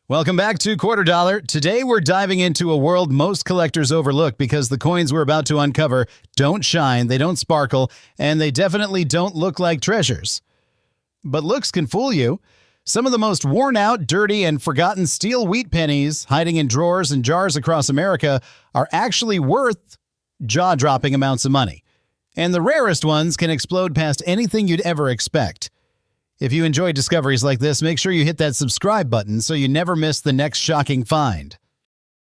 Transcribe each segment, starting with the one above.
Welcome back to Quarter Dollar. Today we're diving into a world most collectors overlook because the coins we're about to uncover don't shine, they don't sparkle, and they definitely don't look like treasures. But looks can fool you. Some of the most worn out, dirty, and forgotten steel wheat pennies hiding in drawers and jars across America are actually worth jaw-dropping amounts of money. And the rarest ones can explode past anything you'd ever expect. If you enjoy discoveries like this, make sure you hit that subscribe button so you never miss the next shocking find.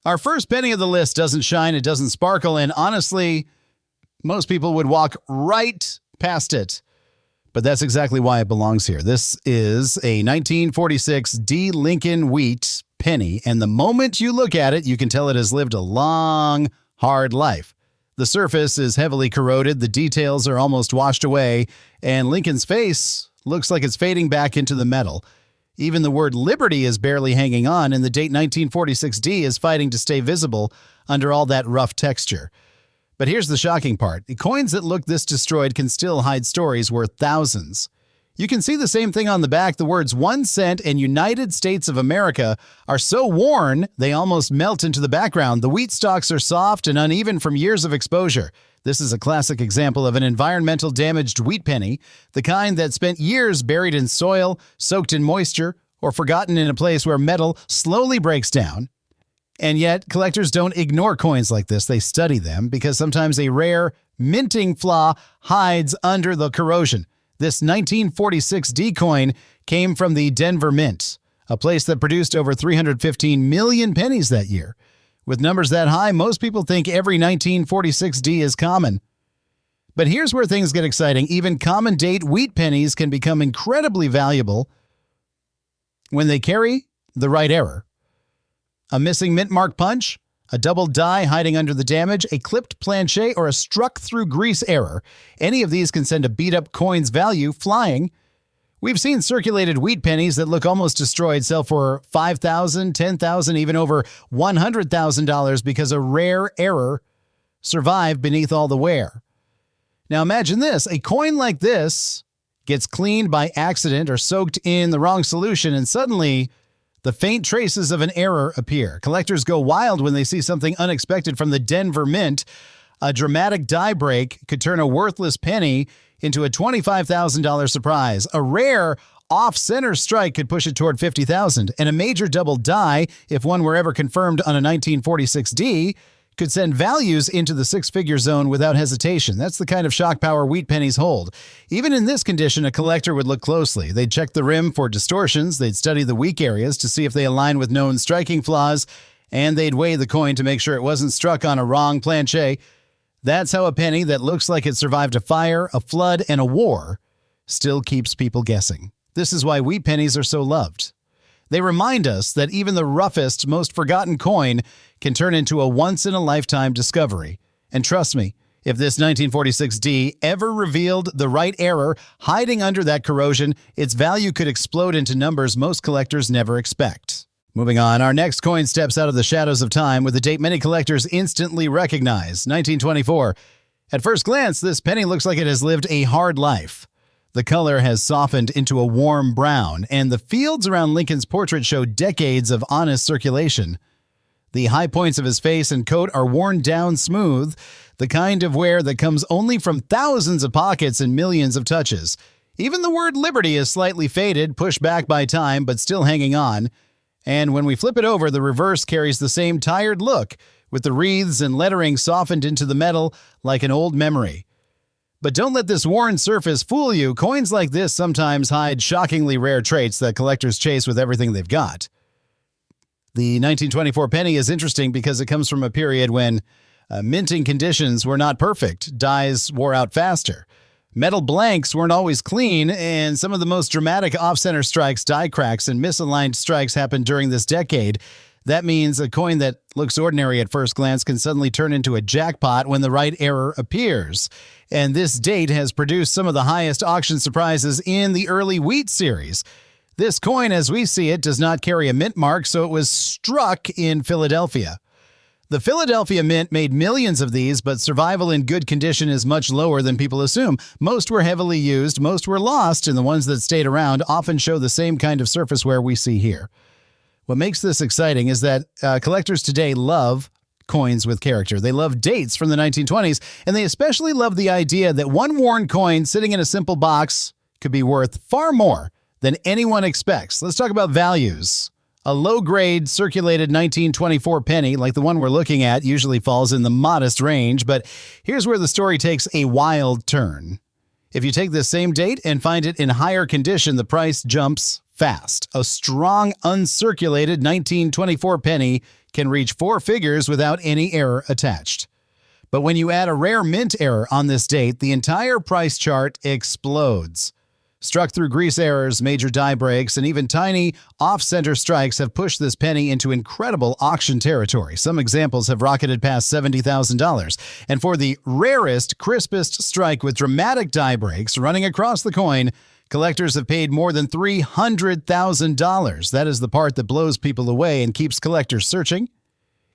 Our first penny of the list doesn't shine, it doesn't sparkle, and honestly, most people would walk right past it. But that's exactly why it belongs here. This is a 1946 D. Lincoln wheat penny, and the moment you look at it, you can tell it has lived a long, hard life. The surface is heavily corroded, the details are almost washed away, and Lincoln's face looks like it's fading back into the metal. Even the word Liberty is barely hanging on, and the date 1946D is fighting to stay visible under all that rough texture. But here's the shocking part. The coins that look this destroyed can still hide stories worth thousands. You can see the same thing on the back. The words 1 cent and United States of America are so worn they almost melt into the background. The wheat stalks are soft and uneven from years of exposure. This is a classic example of an environmental damaged wheat penny, the kind that spent years buried in soil, soaked in moisture, or forgotten in a place where metal slowly breaks down. And yet, collectors don't ignore coins like this. They study them because sometimes a rare minting flaw hides under the corrosion. This 1946 D coin came from the Denver Mint, a place that produced over 315 million pennies that year. With numbers that high, most people think every 1946 D is common. But here's where things get exciting. Even common date wheat pennies can become incredibly valuable when they carry the right error. A missing mint mark punch, a double die hiding under the damage, a clipped planchet, or a struck through grease error. Any of these can send a beat up coin's value flying. We've seen circulated wheat pennies that look almost destroyed sell for $5,000, $10,000, even over $100,000 because a rare error survived beneath all the wear. Now imagine this, a coin like this gets cleaned by accident or soaked in the wrong solution, and suddenly the faint traces of an error appear. Collectors go wild when they see something unexpected from the Denver Mint. A dramatic die break could turn a worthless penny into a $25,000 surprise. A rare off-center strike could push it toward $50,000. And a major double die, if one were ever confirmed on a 1946D, could send values into the six-figure zone without hesitation. That's the kind of shock power wheat pennies hold. Even in this condition, a collector would look closely. They'd check the rim for distortions, they'd study the weak areas to see if they align with known striking flaws, and they'd weigh the coin to make sure it wasn't struck on a wrong planchet. That's how a penny that looks like it survived a fire, a flood, and a war still keeps people guessing. This is why wheat pennies are so loved. They remind us that even the roughest, most forgotten coin can turn into a once-in-a-lifetime discovery. And trust me, if this 1946D ever revealed the right error hiding under that corrosion, its value could explode into numbers most collectors never expect. Moving on, our next coin steps out of the shadows of time with a date many collectors instantly recognize, 1924. At first glance, this penny looks like it has lived a hard life. The color has softened into a warm brown, and the fields around Lincoln's portrait show decades of honest circulation. The high points of his face and coat are worn down smooth, the kind of wear that comes only from thousands of pockets and millions of touches. Even the word Liberty is slightly faded, pushed back by time, but still hanging on. And when we flip it over, the reverse carries the same tired look, with the wreaths and lettering softened into the metal like an old memory. But don't let this worn surface fool you. Coins like this sometimes hide shockingly rare traits that collectors chase with everything they've got. The 1924 penny is interesting because it comes from a period when minting conditions were not perfect. Dies wore out faster. Metal blanks weren't always clean, and some of the most dramatic off-center strikes, die cracks, and misaligned strikes happened during this decade. That means a coin that looks ordinary at first glance can suddenly turn into a jackpot when the right error appears. And this date has produced some of the highest auction surprises in the early wheat series. This coin, as we see it, does not carry a mint mark, so it was struck in Philadelphia. The Philadelphia Mint made millions of these, but survival in good condition is much lower than people assume. Most were heavily used, most were lost, and the ones that stayed around often show the same kind of surface wear we see here. What makes this exciting is that collectors today love coins with character. They love dates from the 1920s, and they especially love the idea that one worn coin sitting in a simple box could be worth far more than anyone expects. Let's talk about values. A low-grade circulated 1924 penny, like the one we're looking at, usually falls in the modest range, but here's where the story takes a wild turn. If you take this same date and find it in higher condition, the price jumps fast. A strong, uncirculated 1924 penny can reach four figures without any error attached. But when you add a rare mint error on this date, the entire price chart explodes. Struck through grease errors, major die breaks, and even tiny off-center strikes have pushed this penny into incredible auction territory. Some examples have rocketed past $70,000. And for the rarest, crispest strike with dramatic die breaks running across the coin, collectors have paid more than $300,000. That is the part that blows people away and keeps collectors searching.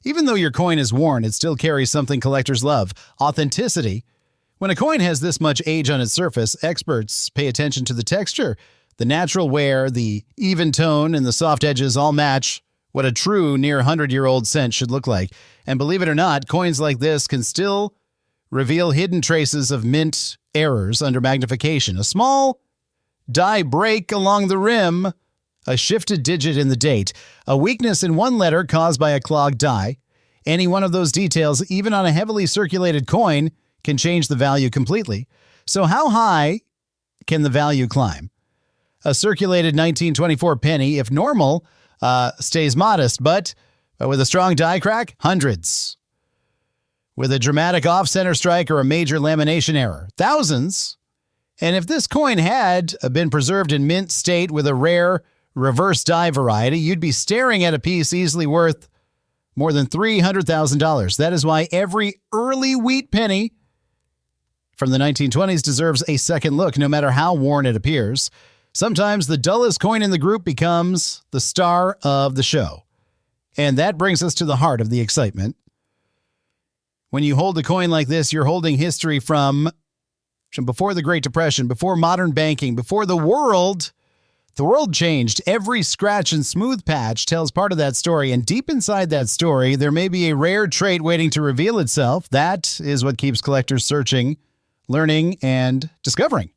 Even though your coin is worn, it still carries something collectors love: authenticity. When a coin has this much age on its surface, experts pay attention to the texture. The natural wear, the even tone, and the soft edges all match what a true near 100-year-old cent should look like. And believe it or not, coins like this can still reveal hidden traces of mint errors under magnification. A small die break along the rim, a shifted digit in the date, a weakness in one letter caused by a clogged die. Any one of those details, even on a heavily circulated coin, can change the value completely. So how high can the value climb? A circulated 1924 penny, if normal, stays modest, but with a strong die crack, hundreds. With a dramatic off-center strike or a major lamination error, thousands. And if this coin had been preserved in mint state with a rare reverse die variety, you'd be staring at a piece easily worth more than $300,000. That is why every early wheat penny from the 1920s deserves a second look, no matter how worn it appears. Sometimes the dullest coin in the group becomes the star of the show. And that brings us to the heart of the excitement. When you hold a coin like this, you're holding history from before the Great Depression, before modern banking, before the world changed. Every scratch and smooth patch tells part of that story, and deep inside that story, there may be a rare trait waiting to reveal itself. That is what keeps collectors searching, learning, and discovering.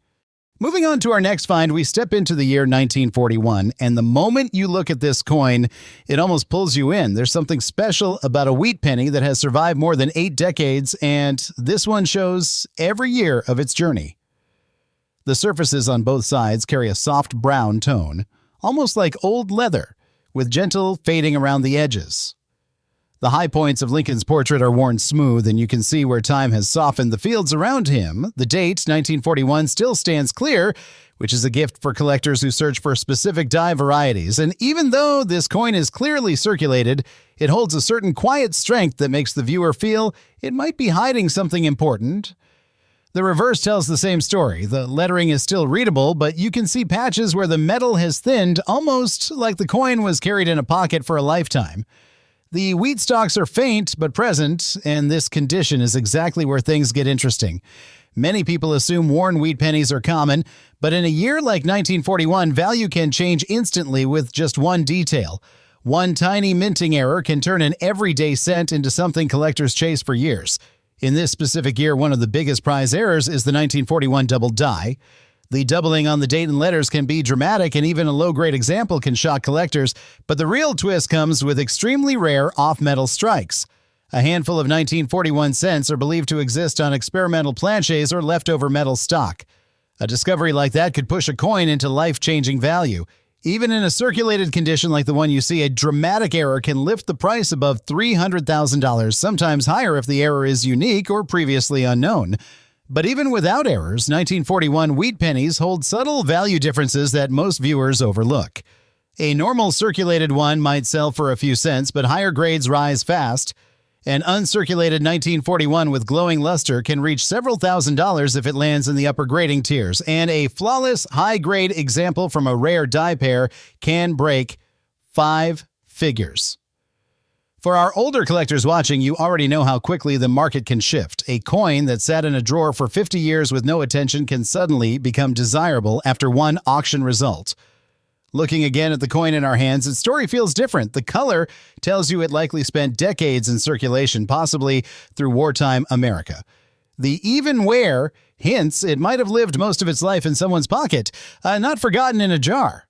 Moving on to our next find, we step into the year 1941, and the moment you look at this coin, it almost pulls you in. There's something special about a wheat penny that has survived more than 8 decades, and this one shows every year of its journey. The surfaces on both sides carry a soft brown tone, almost like old leather, with gentle fading around the edges. The high points of Lincoln's portrait are worn smooth, and you can see where time has softened the fields around him. The date, 1941, still stands clear, which is a gift for collectors who search for specific die varieties. And even though this coin is clearly circulated, it holds a certain quiet strength that makes the viewer feel it might be hiding something important. The reverse tells the same story. The lettering is still readable, but you can see patches where the metal has thinned, almost like the coin was carried in a pocket for a lifetime. The wheat stalks are faint but present, and this condition is exactly where things get interesting. Many people assume worn wheat pennies are common, but in a year like 1941, value can change instantly with just one detail. One tiny minting error can turn an everyday cent into something collectors chase for years. In this specific year, one of the biggest prize errors is the 1941 double die. The doubling on the date and letters can be dramatic, and even a low-grade example can shock collectors, but the real twist comes with extremely rare off-metal strikes. A handful of 1941 cents are believed to exist on experimental planchets or leftover metal stock. A discovery like that could push a coin into life-changing value. Even in a circulated condition like the one you see, a dramatic error can lift the price above $300,000, sometimes higher if the error is unique or previously unknown. But even without errors, 1941 wheat pennies hold subtle value differences that most viewers overlook. A normal circulated one might sell for a few cents, but higher grades rise fast. An uncirculated 1941 with glowing luster can reach several $1,000s if it lands in the upper grading tiers, and a flawless, high-grade example from a rare die pair can break 5 figures. For our older collectors watching, you already know how quickly the market can shift. A coin that sat in a drawer for 50 years with no attention can suddenly become desirable after one auction result. Looking again at the coin in our hands, its story feels different. The color tells you it likely spent decades in circulation, possibly through wartime America. The even wear hints it might have lived most of its life in someone's pocket, not forgotten in a jar.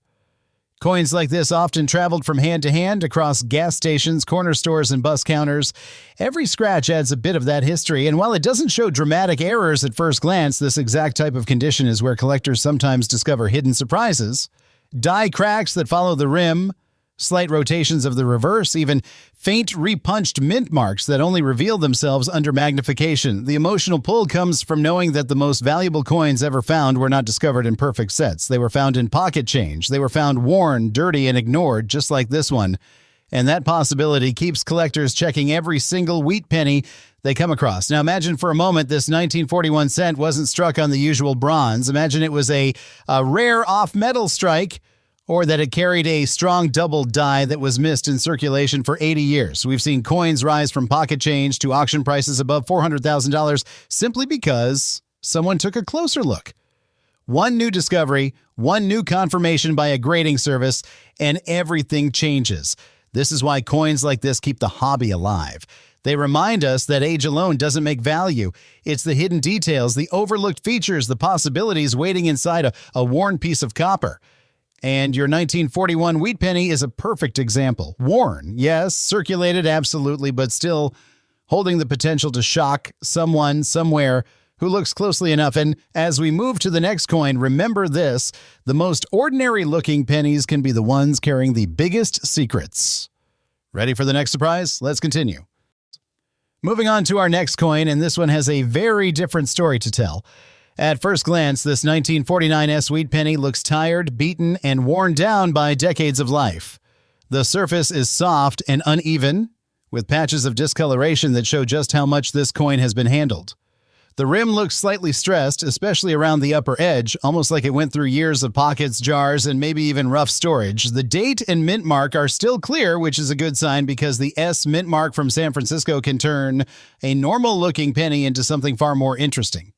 Coins like this often traveled from hand to hand across gas stations, corner stores, and bus counters. Every scratch adds a bit of that history, and while it doesn't show dramatic errors at first glance, this exact type of condition is where collectors sometimes discover hidden surprises. Die cracks that follow the rim, slight rotations of the reverse, even faint repunched mint marks that only reveal themselves under magnification. The emotional pull comes from knowing that the most valuable coins ever found were not discovered in perfect sets. They were found in pocket change. They were found worn, dirty, and ignored, just like this one. And that possibility keeps collectors checking every single wheat penny they come across. Now imagine for a moment this 1941 cent wasn't struck on the usual bronze. Imagine it was a rare off-metal strike, or that it carried a strong double die that was missed in circulation for 80 years. We've seen coins rise from pocket change to auction prices above $400,000 simply because someone took a closer look. One new discovery, one new confirmation by a grading service, and everything changes. This is why coins like this keep the hobby alive. They remind us that age alone doesn't make value. It's the hidden details, the overlooked features, the possibilities waiting inside a worn piece of copper. And your 1941 wheat penny is a perfect example. Worn, yes, circulated, absolutely, but still holding the potential to shock someone somewhere who looks closely enough. And as we move to the next coin, remember this: the most ordinary-looking pennies can be the ones carrying the biggest secrets. Ready for the next surprise? Let's continue. Moving on to our next coin, and this one has a very different story to tell. At first glance, this 1949 S wheat penny looks tired, beaten, and worn down by decades of life. The surface is soft and uneven, with patches of discoloration that show just how much this coin has been handled. The rim looks slightly stressed, especially around the upper edge, almost like it went through years of pockets, jars, and maybe even rough storage. The date and mint mark are still clear, which is a good sign because the S mint mark from San Francisco can turn a normal-looking penny into something far more interesting.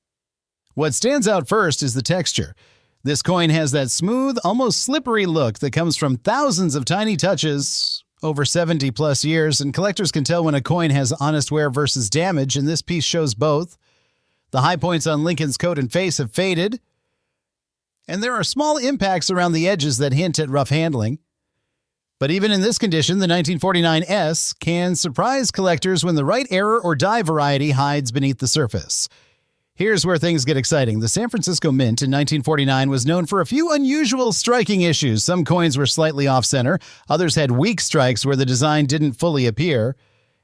What stands out first is the texture. This coin has that smooth, almost slippery look that comes from thousands of tiny touches over 70-plus years, and collectors can tell when a coin has honest wear versus damage, and this piece shows both. The high points on Lincoln's coat and face have faded, and there are small impacts around the edges that hint at rough handling. But even in this condition, the 1949 S can surprise collectors when the right error or die variety hides beneath the surface. Here's where things get exciting. The San Francisco Mint in 1949 was known for a few unusual striking issues. Some coins were slightly off-center, others had weak strikes where the design didn't fully appear,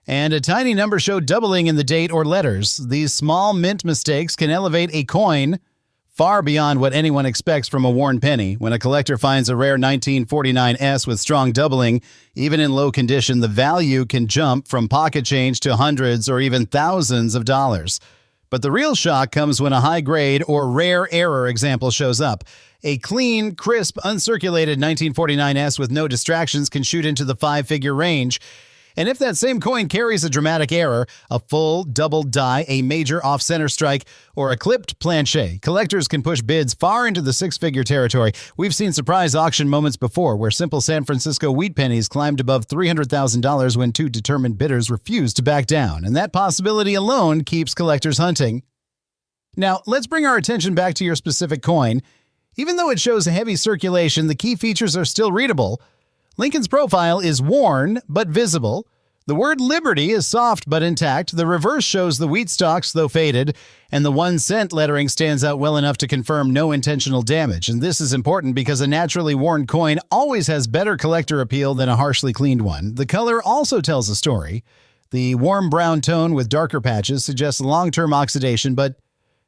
and a tiny number showed doubling in the date or letters. These small mint mistakes can elevate a coin far beyond what anyone expects from a worn penny. When a collector finds a rare 1949 S with strong doubling, even in low condition, the value can jump from pocket change to hundreds or even thousands of dollars. But the real shock comes when a high-grade or rare error example shows up. A clean, crisp, uncirculated 1949 S with no distractions can shoot into the five-figure range. And if that same coin carries a dramatic error, a full double die, a major off-center strike, or a clipped planche, collectors can push bids far into the six-figure territory. We've seen surprise auction moments before where simple San Francisco wheat pennies climbed above $300,000 when two determined bidders refused to back down, and that possibility alone keeps collectors hunting. Now, let's bring our attention back to your specific coin. Even though it shows a heavy circulation, the key features are still readable. Lincoln's profile is worn but visible. The word Liberty is soft but intact. The reverse shows the wheat stalks, though faded, and the 1 cent lettering stands out well enough to confirm no intentional damage. And this is important because a naturally worn coin always has better collector appeal than a harshly cleaned one. The color also tells a story. The warm brown tone with darker patches suggests long-term oxidation, but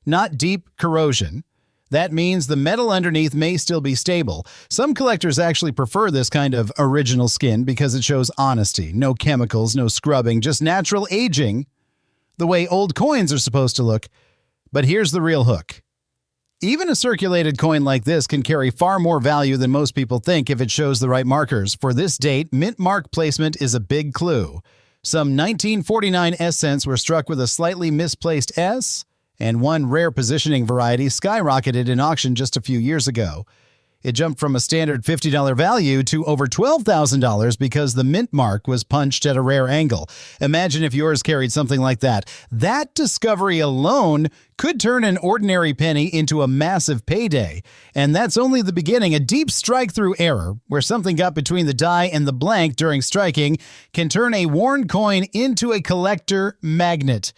not deep corrosion. That means the metal underneath may still be stable. Some collectors actually prefer this kind of original skin because it shows honesty. No chemicals, no scrubbing, just natural aging, the way old coins are supposed to look. But here's the real hook. Even a circulated coin like this can carry far more value than most people think if it shows the right markers. For this date, mint mark placement is a big clue. Some 1949 S cents were struck with a slightly misplaced S, and one rare positioning variety skyrocketed in auction just a few years ago. It jumped from a standard $50 value to over $12,000 because the mint mark was punched at a rare angle. Imagine if yours carried something like that. That discovery alone could turn an ordinary penny into a massive payday. And that's only the beginning. A deep strike-through error, where something got between the die and the blank during striking, can turn a worn coin into a collector magnet.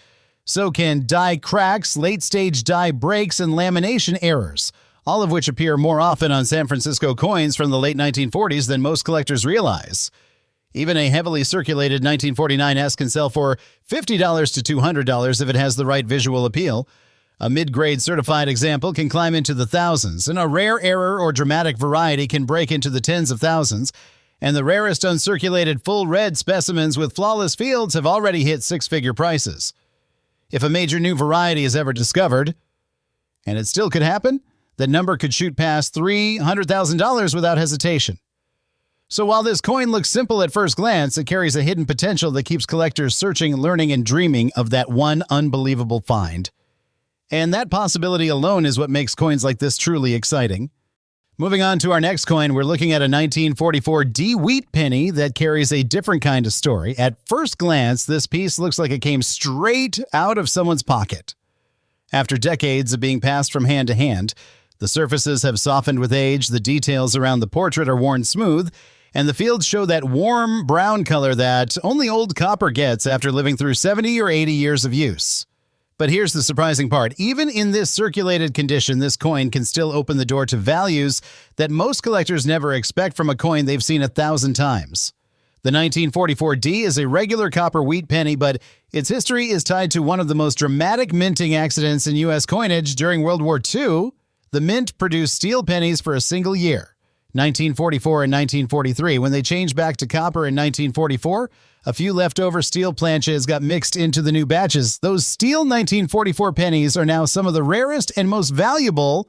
So can die cracks, late-stage die breaks, and lamination errors, all of which appear more often on San Francisco coins from the late 1940s than most collectors realize. Even a heavily circulated 1949S can sell for $50 to $200 if it has the right visual appeal. A mid-grade certified example can climb into the thousands, and a rare error or dramatic variety can break into the tens of thousands. And the rarest uncirculated full red specimens with flawless fields have already hit six-figure prices. If a major new variety is ever discovered, and it still could happen, that number could shoot past $300,000 without hesitation. So while this coin looks simple at first glance, it carries a hidden potential that keeps collectors searching, learning, and dreaming of that one unbelievable find. And that possibility alone is what makes coins like this truly exciting. Moving on to our next coin, we're looking at a 1944 D wheat penny that carries a different kind of story. At first glance, this piece looks like it came straight out of someone's pocket. After decades of being passed from hand to hand, the surfaces have softened with age, the details around the portrait are worn smooth, and the fields show that warm brown color that only old copper gets after living through 70 or 80 years of use. But here's the surprising part. Even in this circulated condition, this coin can still open the door to values that most collectors never expect from a coin they've seen 1,000 times. The 1944D is a regular copper wheat penny, but its history is tied to one of the most dramatic minting accidents in U.S. coinage during World War II. The mint produced steel pennies for a single year, 1944 and 1943. When they changed back to copper in 1944, a few leftover steel planches got mixed into the new batches. Those steel 1944 pennies are now some of the rarest and most valuable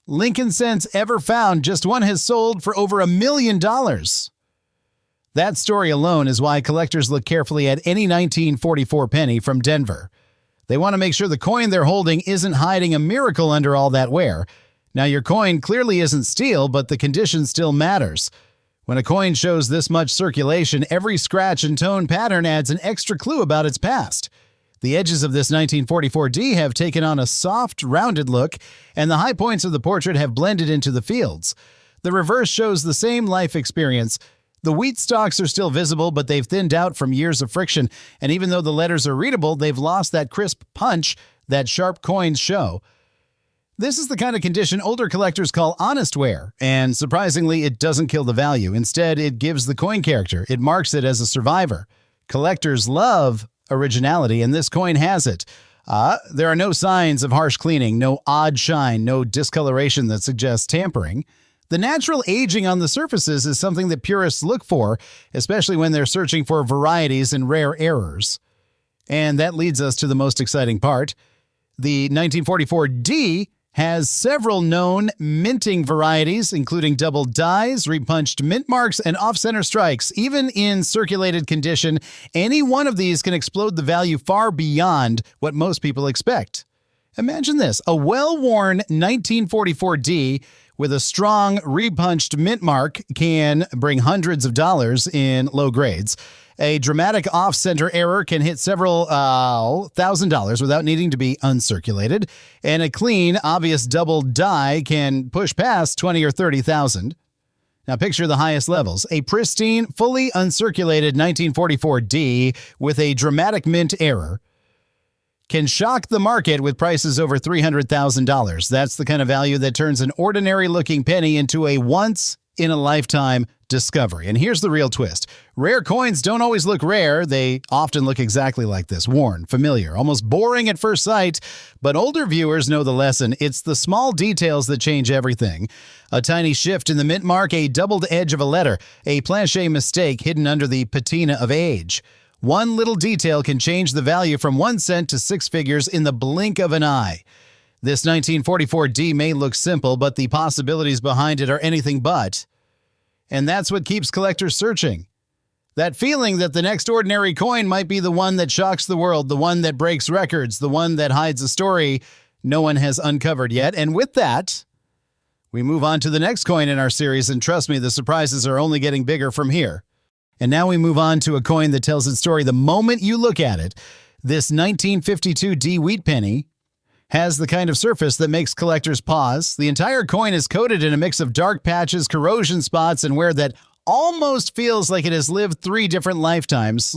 Lincoln cents ever found. Just one has sold for over $1 million. That story alone is why collectors look carefully at any 1944 penny from Denver. They want to make sure the coin they're holding isn't hiding a miracle under all that wear. Now, your coin clearly isn't steel, but the condition still matters. When a coin shows this much circulation, every scratch and tone pattern adds an extra clue about its past. The edges of this 1944D have taken on a soft, rounded look, and the high points of the portrait have blended into the fields. The reverse shows the same life experience. The wheat stalks are still visible, but they've thinned out from years of friction, and even though the letters are readable, they've lost that crisp punch that sharp coins show. This is the kind of condition older collectors call honest wear, and surprisingly, it doesn't kill the value. Instead, it gives the coin character. It marks it as a survivor. Collectors love originality, and this coin has it. There are no signs of harsh cleaning, no odd shine, no discoloration that suggests tampering. The natural aging on the surfaces is something that purists look for, especially when they're searching for varieties and rare errors. And that leads us to the most exciting part. The 1944D has several known minting varieties, including double dies, repunched mint marks, and off-center strikes. Even in circulated condition, any one of these can explode the value far beyond what most people expect. Imagine this, a well-worn 1944D with a strong repunched mint mark can bring hundreds of dollars in low grades. A dramatic off-center error can hit several $1,000 without needing to be uncirculated, and a clean, obvious double die can push past $20,000 or $30,000. Now picture the highest levels. A pristine, fully uncirculated 1944D with a dramatic mint error can shock the market with prices over $300,000. That's the kind of value that turns an ordinary-looking penny into a once-in-a-lifetime discovery. And here's the real twist. Rare coins don't always look rare. They often look exactly like this, worn, familiar, almost boring at first sight. But older viewers know the lesson. It's the small details that change everything. A tiny shift in the mint mark, a doubled edge of a letter, a planche mistake hidden under the patina of age. One little detail can change the value from 1 cent to six figures in the blink of an eye. This 1944D may look simple, but the possibilities behind it are anything but. And that's what keeps collectors searching. That feeling that the next ordinary coin might be the one that shocks the world, the one that breaks records, the one that hides a story no one has uncovered yet. And with that, We move on to the next coin in our series, and trust me, the surprises are only getting bigger from here. And now we move on to a coin that tells its story the moment you look at it. This 1952 D wheat penny has the kind of surface that makes collectors pause. The entire coin is coated in a mix of dark patches, corrosion spots, and wear that almost feels like it has lived 3 different lifetimes.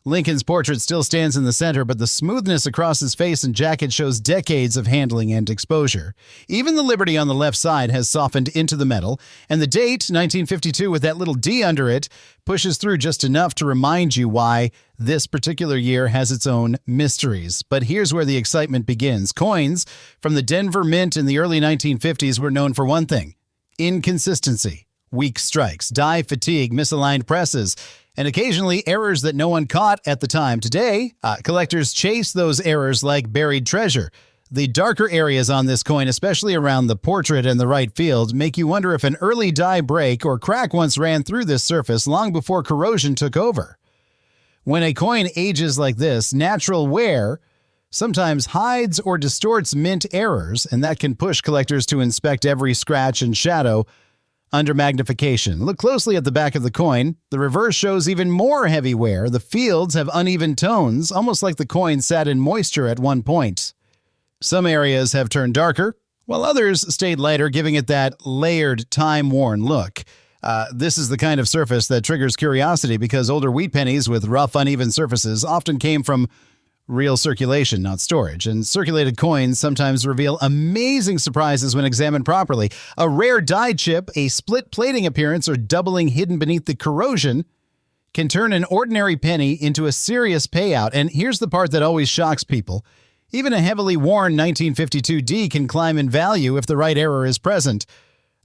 Lincoln's portrait still stands in the center, but the smoothness across his face and jacket shows decades of handling and exposure. Even the Liberty on the left side has softened into the metal, and the date, 1952, with that little D under it, pushes through just enough to remind you why this particular year has its own mysteries. But here's where the excitement begins. Coins from the Denver Mint in the early 1950s were known for one thing: inconsistency. Weak strikes, die fatigue, misaligned presses, and occasionally errors that no one caught at the time. Today, collectors chase those errors like buried treasure. The darker areas on this coin, especially around the portrait and the right field, make you wonder if an early die break or crack once ran through this surface long before corrosion took over. When a coin ages like this, natural wear sometimes hides or distorts mint errors, and that can push collectors to inspect every scratch and shadow under magnification. Look closely at the back of the coin. The reverse shows even more heavy wear. The fields have uneven tones, almost like the coin sat in moisture at one point. Some areas have turned darker, while others stayed lighter, giving it that layered, time-worn look. This is the kind of surface that triggers curiosity because older wheat pennies with rough, uneven surfaces often came from real circulation, not storage. And circulated coins sometimes reveal amazing surprises when examined properly. A rare die chip, a split plating appearance, or doubling hidden beneath the corrosion can turn an ordinary penny into a serious payout. And here's the part that always shocks people. Even a heavily worn 1952 D can climb in value if the right error is present.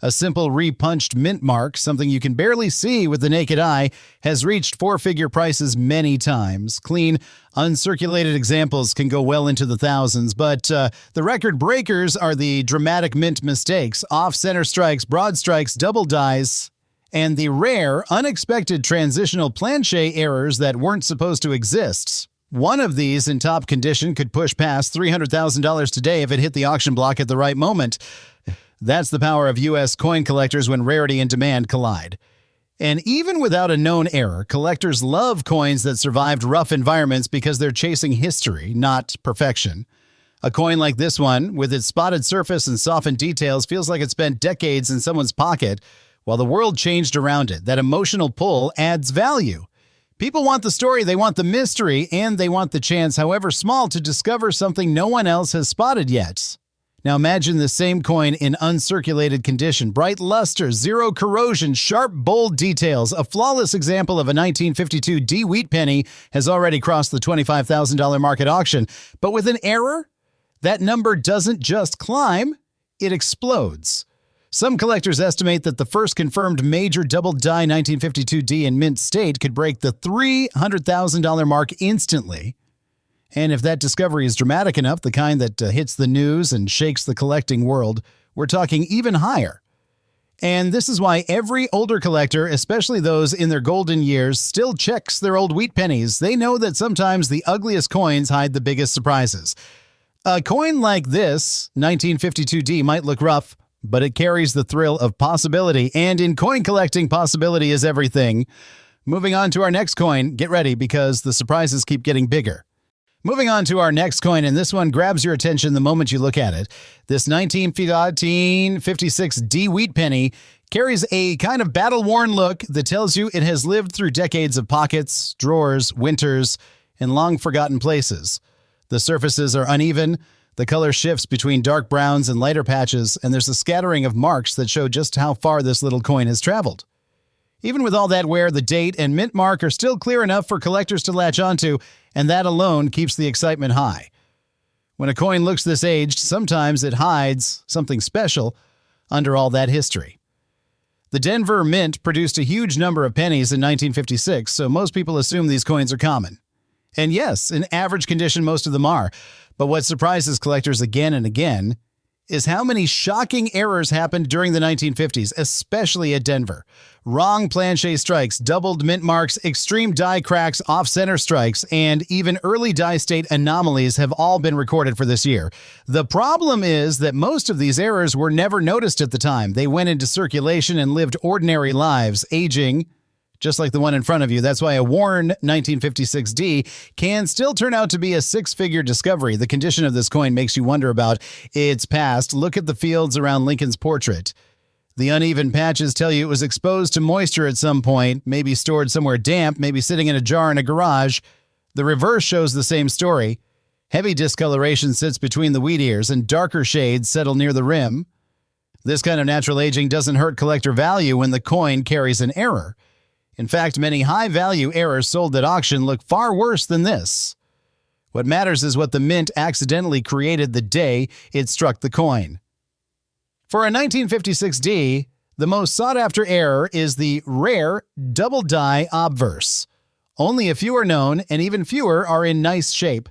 A simple repunched mint mark, something you can barely see with the naked eye, has reached 4-figure prices many times. Clean, uncirculated examples can go well into the thousands, but the record breakers are the dramatic mint mistakes, off-center strikes, broad strikes, double dies, and the rare, unexpected transitional planche errors that weren't supposed to exist. One of these in top condition could push past $300,000 today if it hit the auction block at the right moment. That's the power of U.S. coin collectors when rarity and demand collide. And even without a known error, collectors love coins that survived rough environments because they're chasing history, not perfection. A coin like this one, with its spotted surface and softened details, feels like it spent decades in someone's pocket while the world changed around it. That emotional pull adds value. People want the story, they want the mystery, and they want the chance, however small, to discover something no one else has spotted yet. Now imagine the same coin in uncirculated condition. Bright luster, zero corrosion, sharp, bold details. A flawless example of a 1952 D wheat penny has already crossed the $25,000 mark at auction. But with an error, that number doesn't just climb, it explodes. Some collectors estimate that the first confirmed major double-die 1952 D in mint state could break the $300,000 mark instantly. And if that discovery is dramatic enough, the kind that hits the news and shakes the collecting world, we're talking even higher. And this is why every older collector, especially those in their golden years, still checks their old wheat pennies. They know that sometimes the ugliest coins hide the biggest surprises. A coin like this, 1952 D, might look rough, but it carries the thrill of possibility. And in coin collecting, possibility is everything. Moving on to our next coin, get ready because the surprises keep getting bigger. Moving on to our next coin, and this one grabs your attention the moment you look at it. This 1956 D wheat penny carries a kind of battle-worn look that tells you it has lived through decades of pockets, drawers, winters, and long-forgotten places. The surfaces are uneven, the color shifts between dark browns and lighter patches, and there's a scattering of marks that show just how far this little coin has traveled. Even with all that wear, the date and mint mark are still clear enough for collectors to latch onto, and that alone keeps the excitement high. When a coin looks this aged, sometimes it hides something special under all that history. The Denver Mint produced a huge number of pennies in 1956, so most people assume these coins are common. And yes, in average condition most of them are, but what surprises collectors again and again is how many shocking errors happened during the 1950s, especially at Denver. Wrong planchet strikes, doubled mint marks, extreme die cracks, off-center strikes, and even early die state anomalies have all been recorded for this year. The problem is that most of these errors were never noticed at the time. They went into circulation and lived ordinary lives, aging just like the one in front of you. That's why a worn 1956D can still turn out to be a six-figure discovery. The condition of this coin makes you wonder about its past. Look at the fields around Lincoln's portrait. The uneven patches tell you it was exposed to moisture at some point, maybe stored somewhere damp, maybe sitting in a jar in a garage. The reverse shows the same story. Heavy discoloration sits between the wheat ears, and darker shades settle near the rim. This kind of natural aging doesn't hurt collector value when the coin carries an error. In fact, many high-value errors sold at auction look far worse than this. What matters is what the mint accidentally created the day it struck the coin. For a 1956D, the most sought-after error is the rare double-die obverse. Only a few are known, and even fewer are in nice shape.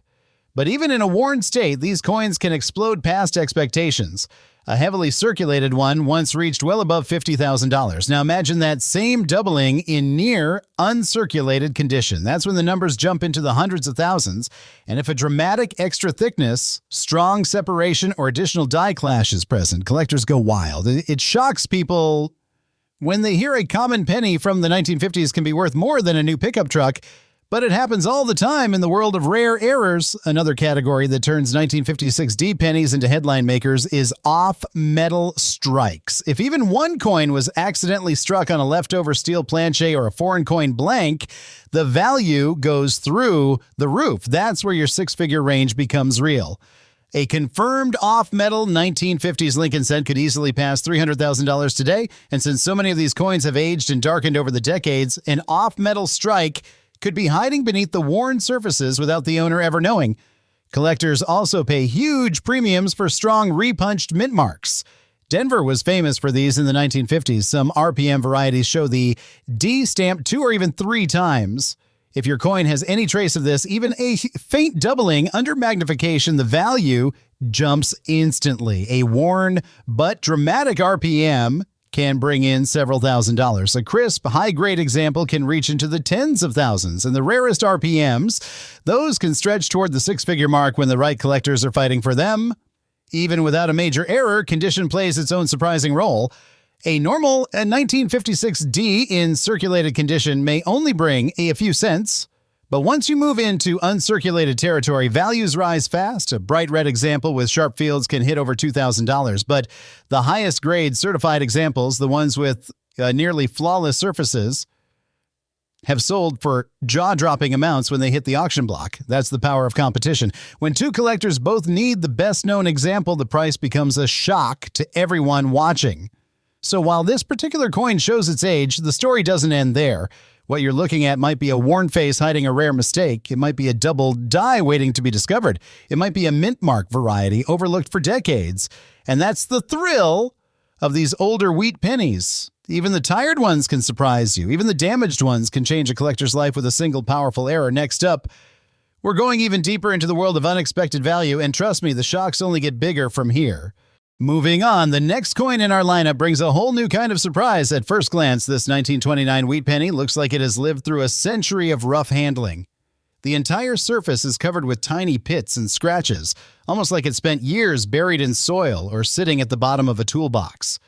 But even in a worn state, these coins can explode past expectations. A heavily circulated one once reached well above $50,000. Now imagine that same doubling in near uncirculated condition. That's when the numbers jump into the hundreds of thousands. And if a dramatic extra thickness, strong separation, or additional die clash is present, collectors go wild. It shocks people when they hear a common penny from the 1950s can be worth more than a new pickup truck. But it happens all the time in the world of rare errors. Another category that turns 1956D pennies into headline makers is off-metal strikes. If even one coin was accidentally struck on a leftover steel planchet or a foreign coin blank, the value goes through the roof. That's where your six-figure range becomes real. A confirmed off-metal 1950s Lincoln cent could easily pass $300,000 today, and since so many of these coins have aged and darkened over the decades, an off-metal strike could be hiding beneath the worn surfaces without the owner ever knowing. Collectors also pay huge premiums for strong repunched mint marks. Denver was famous for these in the 1950s. Some RPM varieties show the D stamp 2 or even 3 times. If your coin has any trace of this, even a faint doubling under magnification, the value jumps instantly. A worn but dramatic RPM can bring in several $1,000s. A crisp, high-grade example can reach into the tens of thousands, and the rarest RPMs, those can stretch toward the six-figure mark when the right collectors are fighting for them. Even without a major error, condition plays its own surprising role. A normal 1956D in circulated condition may only bring a few cents, but once you move into uncirculated territory, values rise fast. A bright red example with sharp fields can hit over $2,000, but the highest grade certified examples, the ones with nearly flawless surfaces, have sold for jaw-dropping amounts when they hit the auction block. That's the power of competition. When two collectors both need the best-known example, the price becomes a shock to everyone watching. So while this particular coin shows its age, the story doesn't end there. What you're looking at might be a worn face hiding a rare mistake. It might be a double die waiting to be discovered. It might be a mint mark variety overlooked for decades. And that's the thrill of these older wheat pennies. Even the tired ones can surprise you. Even the damaged ones can change a collector's life with a single powerful error. Next up, we're going even deeper into the world of unexpected value, and trust me, the shocks only get bigger from here. Moving on, the next coin in our lineup brings a whole new kind of surprise. At first glance, this 1929 wheat penny looks like it has lived through a century of rough handling. The entire surface is covered with tiny pits and scratches, almost like it spent years buried in soil or sitting at the bottom of a toolbox.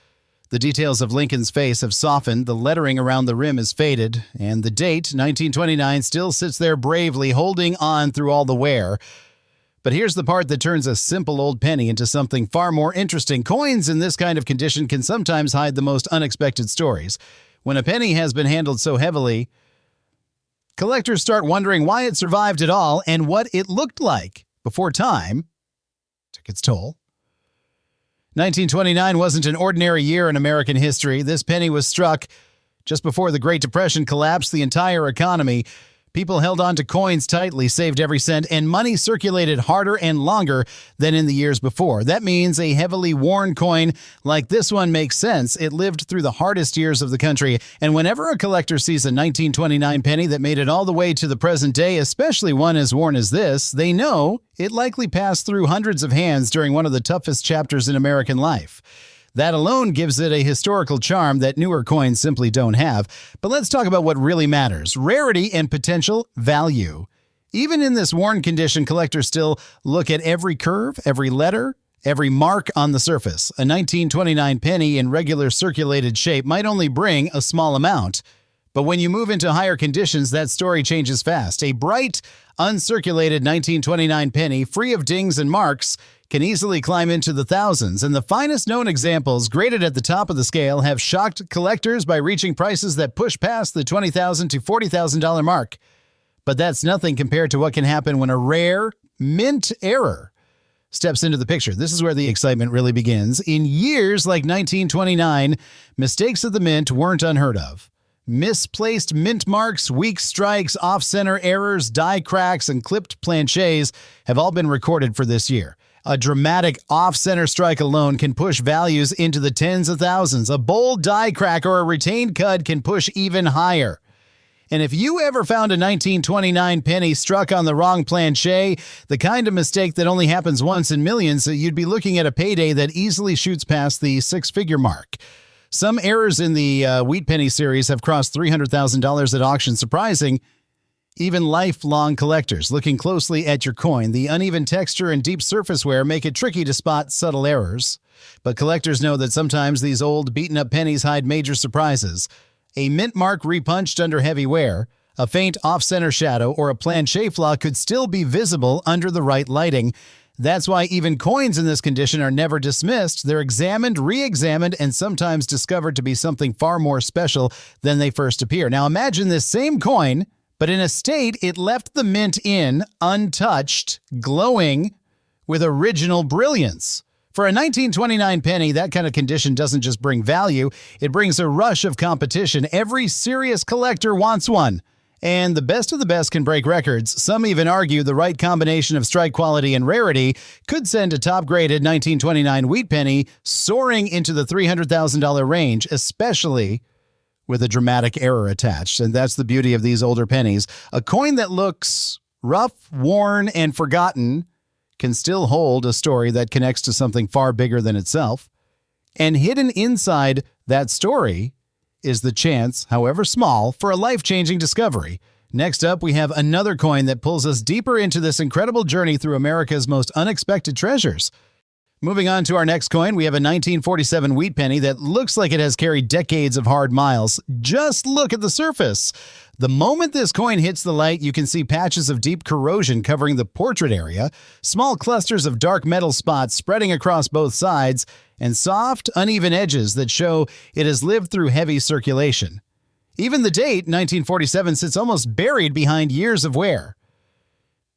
The details of Lincoln's face have softened, the lettering around the rim is faded, and the date, 1929, still sits there bravely holding on through all the wear. But here's the part that turns a simple old penny into something far more interesting. Coins in this kind of condition can sometimes hide the most unexpected stories. When a penny has been handled so heavily, collectors start wondering why it survived at all and what it looked like before time took its toll. 1929 wasn't an ordinary year in American history. This penny was struck just before the Great Depression collapsed the entire economy. People held on to coins tightly, saved every cent, and money circulated harder and longer than in the years before. That means a heavily worn coin like this one makes sense. It lived through the hardest years of the country, and whenever a collector sees a 1929 penny that made it all the way to the present day, especially one as worn as this, they know it likely passed through hundreds of hands during one of the toughest chapters in American life. That alone gives it a historical charm that newer coins simply don't have. But let's talk about what really matters: rarity and potential value. Even in this worn condition, collectors still look at every curve, every letter, every mark on the surface. A 1929 penny in regular circulated shape might only bring a small amount. But when you move into higher conditions, that story changes fast. A bright, uncirculated 1929 penny, free of dings and marks, can easily climb into the thousands, and the finest known examples, graded at the top of the scale, have shocked collectors by reaching prices that push past the $20,000 to $40,000 mark. But that's nothing compared to what can happen when a rare, mint error steps into the picture. This is where the excitement really begins. In years like 1929, mistakes at the mint weren't unheard of. Misplaced mint marks, weak strikes, off-center errors, die cracks, and clipped planchets have all been recorded for this year. A dramatic off-center strike alone can push values into the tens of thousands. A bold die crack or a retained cud can push even higher. And if you ever found a 1929 penny struck on the wrong planchet, the kind of mistake that only happens once in millions, you'd be looking at a payday that easily shoots past the six-figure mark. Some errors in the Wheat Penny series have crossed $300,000 at auction, surprising even lifelong collectors. Looking closely at your coin, the uneven texture and deep surface wear make it tricky to spot subtle errors. But collectors know that sometimes these old, beaten-up pennies hide major surprises. A mint mark repunched under heavy wear, a faint off-center shadow, or a planchet flaw could still be visible under the right lighting. That's why even coins in this condition are never dismissed. They're examined, re-examined, and sometimes discovered to be something far more special than they first appear. Now imagine this same coin, but in a state it left the mint in, untouched, glowing, with original brilliance. For a 1929 penny, that kind of condition doesn't just bring value, it brings a rush of competition. Every serious collector wants one. And the best of the best can break records. Some even argue the right combination of strike quality and rarity could send a top-graded 1929 wheat penny soaring into the $300,000 range, especially with a dramatic error attached. And that's the beauty of these older pennies. A coin that looks rough, worn, and forgotten can still hold a story that connects to something far bigger than itself. And hidden inside that story is the chance, however small, for a life-changing discovery. Next up, we have another coin that pulls us deeper into this incredible journey through America's most unexpected treasures. Moving on to our next coin, we have a 1947 wheat penny that looks like it has carried decades of hard miles. Just look at the surface. The moment this coin hits the light, you can see patches of deep corrosion covering the portrait area, small clusters of dark metal spots spreading across both sides, and soft, uneven edges that show it has lived through heavy circulation. Even the date, 1947, sits almost buried behind years of wear.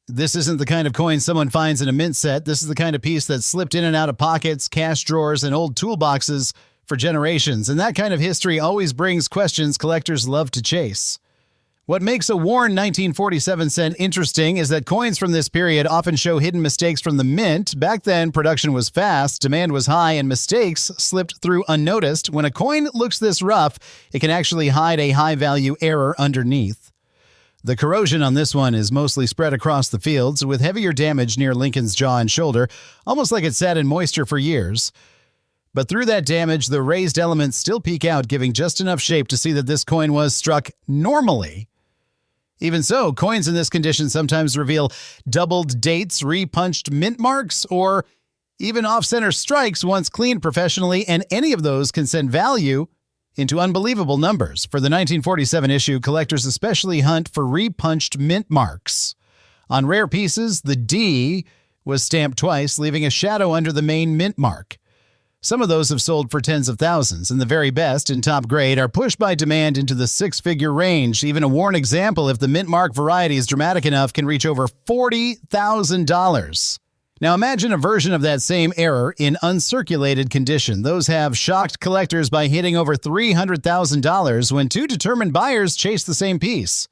This isn't the kind of coin someone finds in a mint set. This is the kind of piece that slipped in and out of pockets, cash drawers, and old toolboxes for generations. And that kind of history always brings questions collectors love to chase. What makes a worn 1947 cent interesting is that coins from this period often show hidden mistakes from the mint. Back then, production was fast, demand was high, and mistakes slipped through unnoticed. When a coin looks this rough, it can actually hide a high-value error underneath. The corrosion on this one is mostly spread across the fields, with heavier damage near Lincoln's jaw and shoulder, almost like it sat in moisture for years. But through that damage, the raised elements still peek out, giving just enough shape to see that this coin was struck normally. Even so, coins in this condition sometimes reveal doubled dates, repunched mint marks, or even off-center strikes once cleaned professionally, and any of those can send value into unbelievable numbers. For the 1947 issue, collectors especially hunt for repunched mint marks. On rare pieces, the D was stamped twice, leaving a shadow under the main mint mark. Some of those have sold for tens of thousands, and the very best in top grade are pushed by demand into the six-figure range. Even a worn example, if the mint mark variety is dramatic enough, can reach over $40,000. Now imagine a version of that same error in uncirculated condition. Those have shocked collectors by hitting over $300,000 when two determined buyers chase the same piece.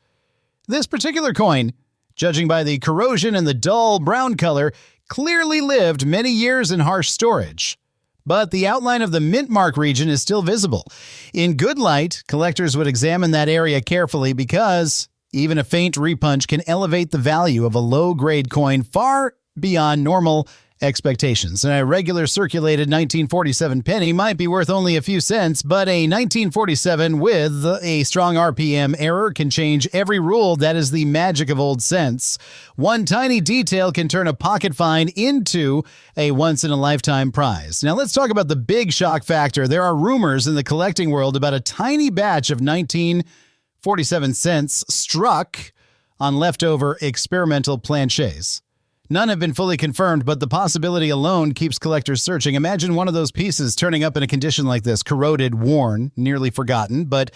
This particular coin, judging by the corrosion and the dull brown color, clearly lived many years in harsh storage. But the outline of the mint mark region is still visible. In good light, collectors would examine that area carefully because even a faint repunch can elevate the value of a low-grade coin far beyond normal expectations. And a regular circulated 1947 penny might be worth only a few cents, but a 1947 with a strong RPM error can change every rule. That is the magic of old cents. One tiny detail can turn a pocket find into a once-in-a-lifetime prize. Now let's talk about the big shock factor. There are rumors in the collecting world about a tiny batch of 1947 cents struck on leftover experimental planchets. None have been fully confirmed, but the possibility alone keeps collectors searching. Imagine one of those pieces turning up in a condition like this, corroded, worn, nearly forgotten, but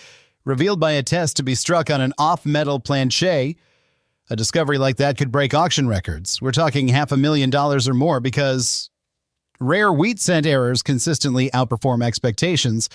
revealed by a test to be struck on an off-metal planchet. A discovery like that could break auction records. We're talking $500,000 or more because rare wheat cent errors consistently outperform expectations.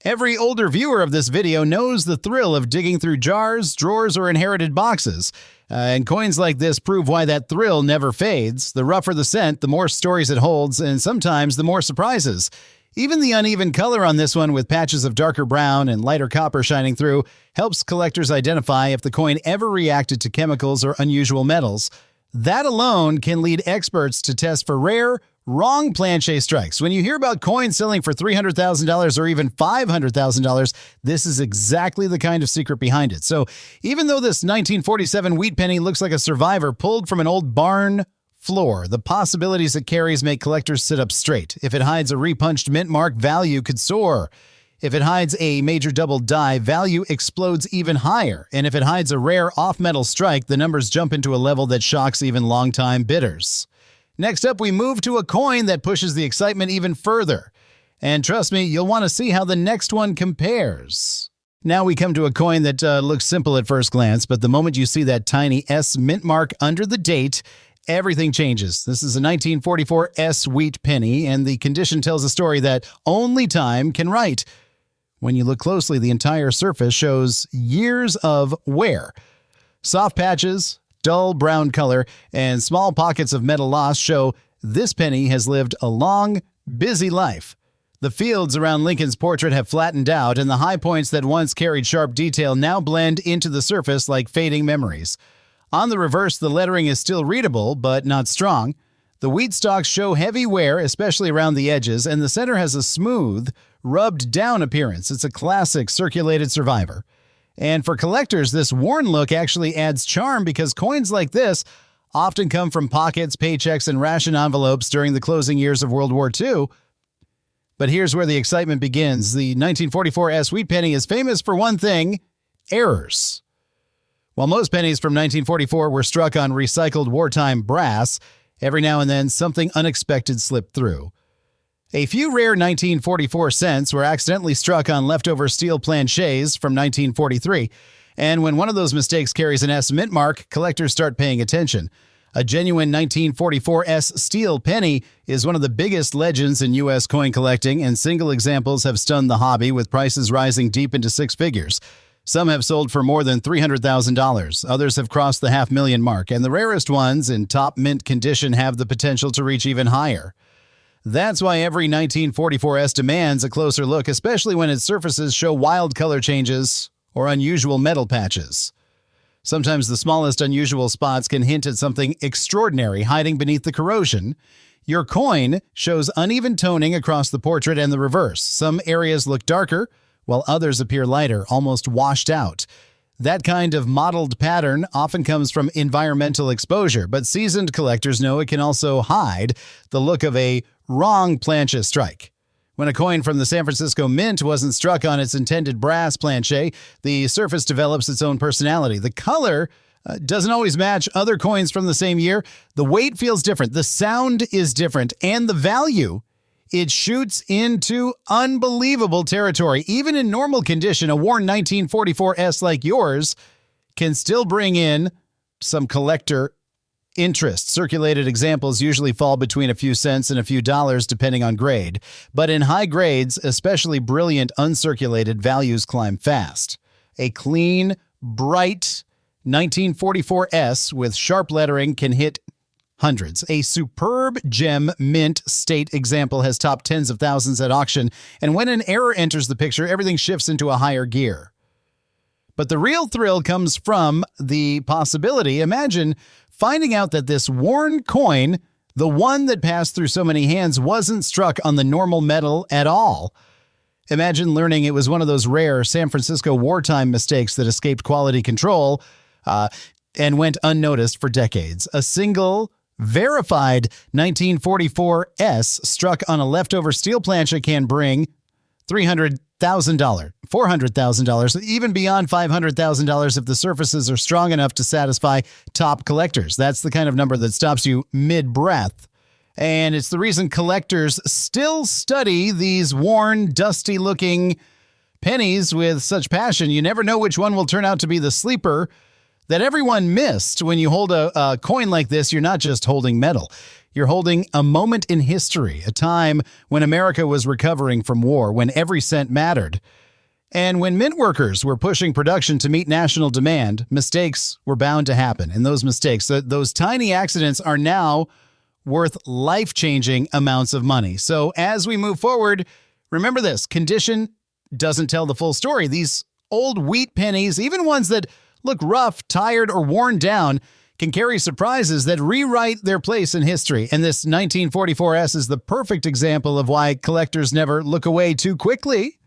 Every older viewer of this video knows the thrill of digging through jars, drawers, or inherited boxes. And coins like this prove why that thrill never fades. The rougher the cent, the more stories it holds, and sometimes the more surprises. Even the uneven color on this one with patches of darker brown and lighter copper shining through helps collectors identify if the coin ever reacted to chemicals or unusual metals. That alone can lead experts to test for rare, wrong planchet strikes. When you hear about coins selling for $300,000 or even $500,000, this is exactly the kind of secret behind it. So even though this 1947 wheat penny looks like a survivor pulled from an old barn floor, the possibilities it carries make collectors sit up straight. If it hides a repunched mint mark, value could soar. If it hides a major double die, value explodes even higher. And if it hides a rare off-metal strike, the numbers jump into a level that shocks even longtime bidders. Next up, we move to a coin that pushes the excitement even further. And trust me, you'll want to see how the next one compares. Now we come to a coin that looks simple at first glance, but the moment you see that tiny S mint mark under the date, everything changes. This is a 1944 S wheat penny, and the condition tells a story that only time can write. When you look closely, the entire surface shows years of wear. Soft patches, dull brown color, and small pockets of metal loss show this penny has lived a long, busy life. The fields around Lincoln's portrait have flattened out, and the high points that once carried sharp detail now blend into the surface like fading memories. On the reverse, the lettering is still readable, but not strong. The wheat stalks show heavy wear, especially around the edges, and the center has a smooth, rubbed-down appearance. It's a classic circulated survivor. And for collectors, this worn look actually adds charm because coins like this often come from pockets, paychecks, and ration envelopes during the closing years of World War II. But here's where the excitement begins. The 1944 S wheat penny is famous for one thing: errors. While most pennies from 1944 were struck on recycled wartime brass, every now and then something unexpected slipped through. A few rare 1944 cents were accidentally struck on leftover steel planchets from 1943, and when one of those mistakes carries an S mint mark, collectors start paying attention. A genuine 1944 S steel penny is one of the biggest legends in U.S. coin collecting, and single examples have stunned the hobby with prices rising deep into six figures. Some have sold for more than $300,000. Others have crossed the $500,000 mark, and the rarest ones in top mint condition have the potential to reach even higher. That's why every 1944 S demands a closer look, especially when its surfaces show wild color changes or unusual metal patches. Sometimes the smallest unusual spots can hint at something extraordinary hiding beneath the corrosion. Your coin shows uneven toning across the portrait and the reverse. Some areas look darker, while others appear lighter, almost washed out. That kind of mottled pattern often comes from environmental exposure, but seasoned collectors know it can also hide the look of a wrong plancha strike. When a coin from the San Francisco Mint wasn't struck on its intended brass planchet, the surface develops its own personality. The color doesn't always match other coins from the same year. The weight feels different, the sound is different, and the value, it shoots into unbelievable territory. Even in normal condition, a worn 1944 S like yours can still bring in some collector interest. Circulated examples usually fall between a few cents and a few dollars depending on grade. But in high grades, especially brilliant uncirculated, values climb fast. A clean, bright, 1944S with sharp lettering can hit hundreds. A superb gem mint state example has topped tens of thousands at auction, and when an error enters the picture, everything shifts into a higher gear. But the real thrill comes from the possibility. Imagine finding out that this worn coin, the one that passed through so many hands, wasn't struck on the normal metal at all. Imagine learning it was one of those rare San Francisco wartime mistakes that escaped quality control and went unnoticed for decades. A single verified 1944S struck on a leftover steel plancha can bring $300,000, $400,000, even beyond $500,000 if the surfaces are strong enough to satisfy top collectors. That's the kind of number that stops you mid-breath. And it's the reason collectors still study these worn, dusty-looking pennies with such passion. You never know which one will turn out to be the sleeper that everyone missed. When you hold a coin like this, you're not just holding metal. You're holding a moment in history, a time when America was recovering from war, when every cent mattered. And when mint workers were pushing production to meet national demand, mistakes were bound to happen. And those mistakes, those tiny accidents, are now worth life-changing amounts of money. So as we move forward, remember this: condition doesn't tell the full story. These old wheat pennies, even ones that look rough, tired, or worn down, can carry surprises that rewrite their place in history. And this 1944S is the perfect example of why collectors never look away too quickly.